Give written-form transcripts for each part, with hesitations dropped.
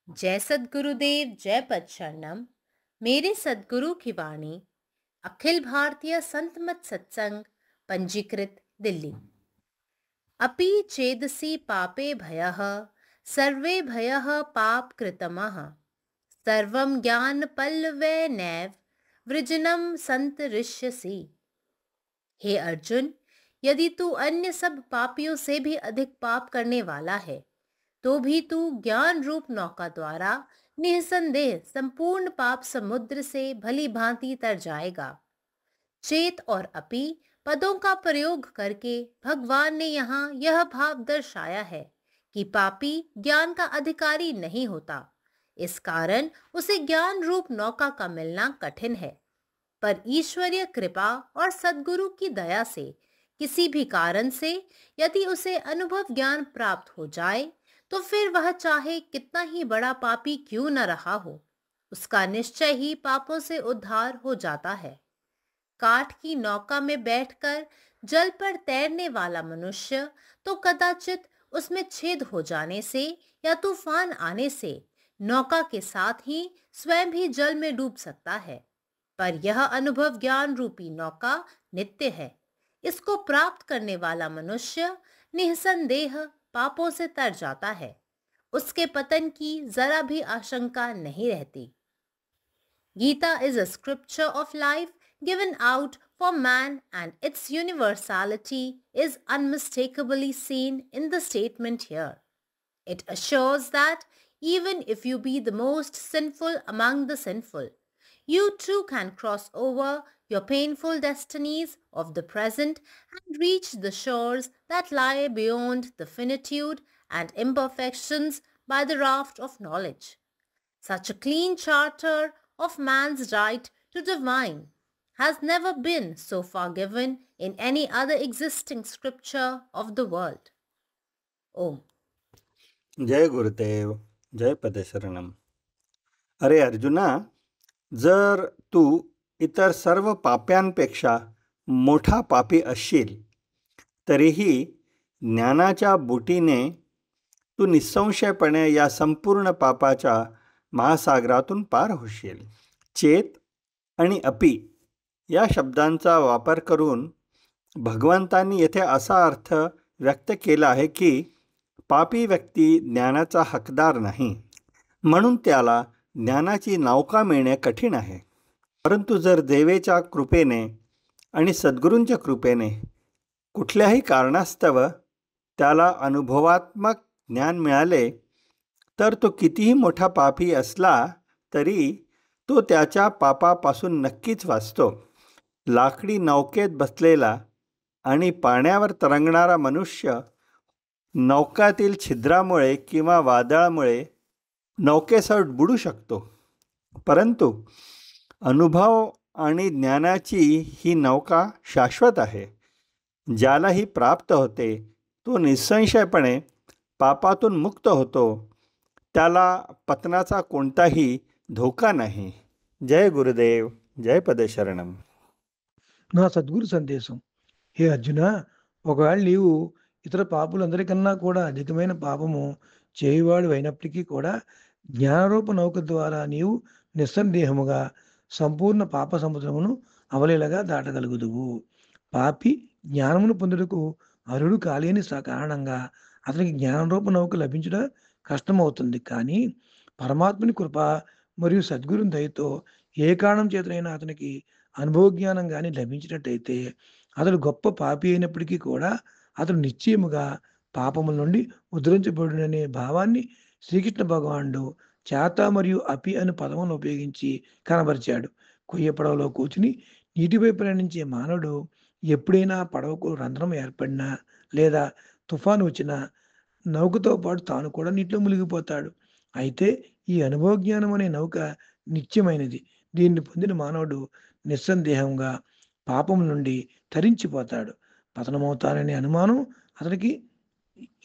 जय सद्गुरुदेव, जय पदशरणम। मेरे सद्गुरु की वाणी अखिल भारतीय संत मत सत्संग पंजीकृत दिल्ली। अपि चेदसि पापे भयः सर्वे भयः पाप कृतमः सर्वं ज्ञान पल्लवेनैव वृजनं संतरिष्यसि। हे अर्जुन, यदि तू अन्य सब पापियों से भी अधिक पाप करने वाला है तो भी तू ज्ञान रूप नौका द्वारा निसंदेह संपूर्ण पाप समुद्र से भली भांति तर जाएगा। चेत और अपि पदों का प्रयोग करके भगवान ने यहाँ यह भाव दर्शाया है कि पापी ज्ञान का अधिकारी नहीं होता, इस कारण उसे ज्ञान रूप नौका का मिलना कठिन है। पर ईश्वरीय कृपा और सद्गुरु की दया से किसी भी कारण से यदि उसे अनुभव ज्ञान प्राप्त हो जाए तो फिर वह चाहे कितना ही बड़ा पापी क्यों न रहा हो, उसका निश्चय ही पापों से उद्धार हो जाता है। काठ की नौका में बैठकर जल पर तैरने वाला मनुष्य तो कदाचित उसमें छेद हो जाने से या तूफान आने से नौका के साथ ही स्वयं भी जल में डूब सकता है, पर यह अनुभव ज्ञान रूपी नौका नित्य है। इसको प्राप्त करने वाला मनुष्य निसंदेह पापों से तर जाता है, उसके पतन की जरा भी आशंका नहीं रहती। Gita is a scripture of life given out for man, and its universality is unmistakably seen in the statement here. It assures that even if you be the most sinful among the sinful, you too can cross over your painful destinies of the present and reach the shores that lie beyond the finitude and imperfections by the raft of knowledge. Such a clean charter of man's right to divine has never been so far given in any other existing scripture of the world. Om. जय गुरुदेव, जय पदशरणम। अरे अर्जुना, जर तू इतर सर्व पाप्यांपेक्षा मोठा पापी असशील तरीही ज्ञानाच्या बोटीने तू निसंशयपणे या संपूर्ण पापाच्या महासागरातून पार होशील. चेत आणि अपि या शब्दांचा वापर करून भगवंतांनी येथे असा अर्थ व्यक्त केला आहे की पापी व्यक्ती ज्ञानाचा हकदार नाही, म्हणून त्याला ज्ञानाची नौका मिळणे कठीण आहे. परंतु जर देवेच्या कृपेने आणि सद्गुरूंच्या कृपेने कुठल्याही कारणास्तव त्याला अनुभवात्मक ज्ञान मिळाले तर तो कितीही मोठा पापी असला तरी तो त्याच्या पापापासून नक्कीच वाचतो. लाकडी नौकेत बसलेला आणि पाण्यावर तरंगणारा मनुष्य नौकातील छिद्रामुळे किंवा वादळामुळे नौकेसह बुडू शकतो, परंतु अनुभव आणि ज्ञानाची ही नौका शाश्वत आहे. ज्याला ही प्राप्त होते तो निसंशयपणे पापातून मुक्त होतो, त्याला पतनाचा कोणताही धोका नाही. जय गुरुदेव, जय पदशरणम. నా సద్గురు సందేశం. హే అర్జున, ఒకవేళ నీవు ఇతర పాపులందరికన్నా కూడా అధికమైన పాపము చేయువాడు అయినప్పటికీ కూడా జ్ఞానరూప నౌక ద్వారా నీవు నిస్సందేహముగా సంపూర్ణ పాప సముద్రమును అవలీలగా దాటగలుగుదువు. పాపి జ్ఞానమును పొందుటకు అర్హుడు కాలేని కారణంగా అతనికి జ్ఞానరూప నౌక లభించడం కష్టమవుతుంది. కానీ పరమాత్మని కృప మరియు సద్గురుని దయతో ఏ కారణం చేతనైనా అతనికి అనుభవజ్ఞానం కానీ లభించినట్టయితే అతడు గొప్ప పాపి అయినప్పటికీ కూడా అతడు నిశ్చయముగా పాపముల నుండి ఉద్ధరించబడుననే భావాన్ని శ్రీకృష్ణ భగవానుడు చేత మరియు అపి అనే పదమును ఉపయోగించి కనబరిచాడు. కొయ్య పడవలో కూర్చుని నీటిపై ప్రయాణించే మానవుడు ఎప్పుడైనా పడవకు రంధ్రం ఏర్పడినా లేదా తుఫాను వచ్చినా నౌకతో పాటు తాను కూడా నీటిలో మునిగిపోతాడు. అయితే ఈ అనుభవ జ్ఞానం అనే నౌక నిత్యమైనది. దీన్ని పొందిన మానవుడు నిస్సందేహంగా పాపం నుండి తరించిపోతాడు. పతనమవుతాననే అనుమానం అతనికి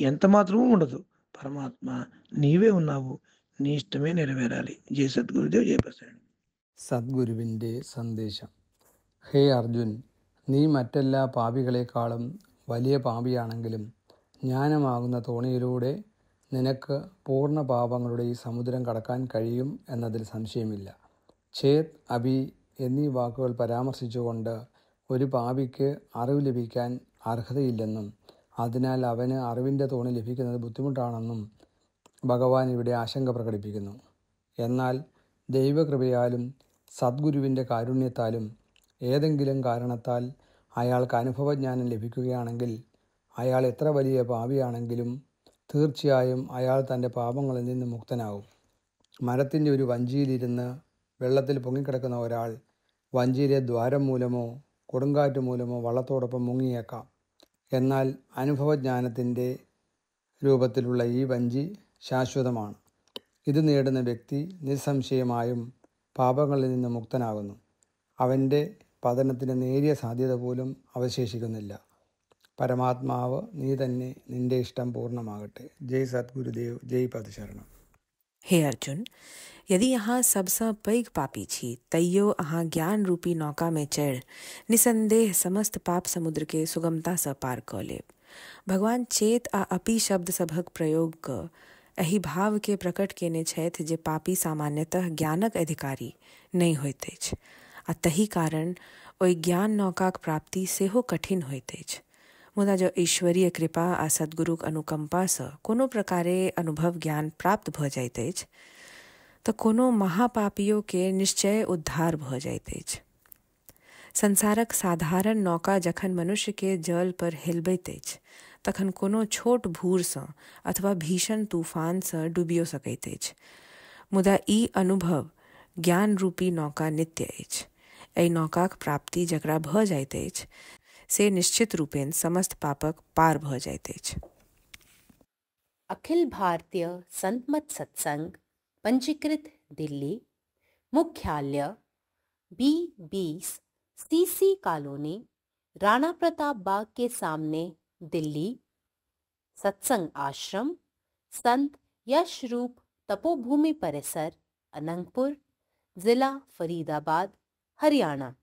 ఎంత మాత్రమూ ఉండదు. పరమాత్మ నీవే ఉన్నావు, నీ ఇష్టమే నెరవేరాలి. జయ సద్గురుదేవ్, జయ ప్రసాద్. സദ്ഗുരുവിൻ്റെ സന്ദേശം. ഹേ അർജുൻ, നീ മറ്റെല്ലാ പാപികളെക്കാളും വലിയ പാപിയാണെങ്കിലും ജ്ഞാനമാകുന്ന തോണിയിലൂടെ നിനക്ക് പൂർണ്ണ പാപങ്ങളുടെ ഈ സമുദ്രം കടക്കാൻ കഴിയും എന്നതിൽ സംശയമില്ല. ഛേദ്, അബി എന്നീ വാക്കുകൾ പരാമർശിച്ചുകൊണ്ട് ഒരു പാപിക്ക് അറിവ് ലഭിക്കാൻ അർഹതയില്ലെന്നും അതിനാൽ അവന് അറിവിൻ്റെ തോണി ലഭിക്കുന്നത് ബുദ്ധിമുട്ടാണെന്നും ഭഗവാൻ ഇവിടെ ആശങ്ക പ്രകടിപ്പിക്കുന്നു. എന്നാൽ ദൈവകൃപയാലും സദ്ഗുരുവിൻ്റെ കാരുണ്യത്താലും ഏതെങ്കിലും കാരണത്താൽ അയാൾക്ക് അനുഭവജ്ഞാനം ലഭിക്കുകയാണെങ്കിൽ അയാൾ എത്ര വലിയ പാപിയാണെങ്കിലും തീർച്ചയായും അയാൾ തൻ്റെ പാപങ്ങളിൽ നിന്ന് മുക്തനാകും. മരത്തിൻ്റെ ഒരു വഞ്ചിയിലിരുന്ന് വെള്ളത്തിൽ പൊങ്ങിക്കിടക്കുന്ന ഒരാൾ വഞ്ചിയിലെ ദ്വാരം മൂലമോ കൊടുങ്കാറ്റ് മൂലമോ വള്ളത്തോടൊപ്പം മുങ്ങിയേക്കാം. എന്നാൽ അനുഭവജ്ഞാനത്തിൻ്റെ രൂപത്തിലുള്ള ഈ വഞ്ചി ശാശ്വതമാണ്. ഇത് നേടുന്ന വ്യക്തി നിസ്സംശയമായും പാപങ്ങളിൽ നിന്ന് മുക്തനാകുന്നു. അവൻ്റെ പതനത്തിന് നേരിയ സാധ്യത പോലും അവശേഷിക്കുന്നില്ല. പരമാത്മാവ് നീ തന്നെ, നിന്റെ ഇഷ്ടം പൂർണ്ണമാകട്ടെ. ജയ് സദ്ഗുരുദേവ്, जय पदशरणम। हे अर्जुन, यदि अहाँ सबसँ पैघ पापी छी तैयो अहाँ ज्ञान रूपी नौका में चढ़ि निसंदेह समस्त पाप समुद्र के सुगमता सँ पार कऽ लेब। भगवान चेत आ अपी शब्द सभक प्रयोग कऽ एहि भाव के प्रकट केने छथि जे पापी सामान्यतः ज्ञानक अधिकारी नहि होइत अछि आ तही कारण ओहि ज्ञान नौकाक प्राप्ति सेहो कठिन होइत अछि। मुदा जो ईश्वरीय कृपा आ सद्गुरुक अनुकंपा सँ कोनो प्रकारे अनुभव ज्ञान प्राप्त भऽ जाइत अछि तऽ कोनो महापापियों के निश्चय उद्धार भऽ जाइत अछि। संसारक साधारण नौका जखन मनुष्य के जल पर हिलबैत अछि तखन कोनो छोट भूर सँ अथवा भीषण तूफान सँ डूबियो सकैत अछि। मुदा ई अनुभव ज्ञान रूपी नौका नित्य अछि। एहि नौकाक प्राप्ति जकरा भऽ जाइत अछि से निश्चित रूपेण समस्त पापक पार भऽ जाइत अछि। अखिल भारतीय संत मत सत्संग पंजीकृत दिल्ली, मुख्यालय B20 CC colony, Rana Pratap Bagh के सामने, दिल्ली। सत्संग आश्रम संत यश रूप तपोभूमि परिसर, अनंगपुर, जिला फरीदाबाद, हरियाणा।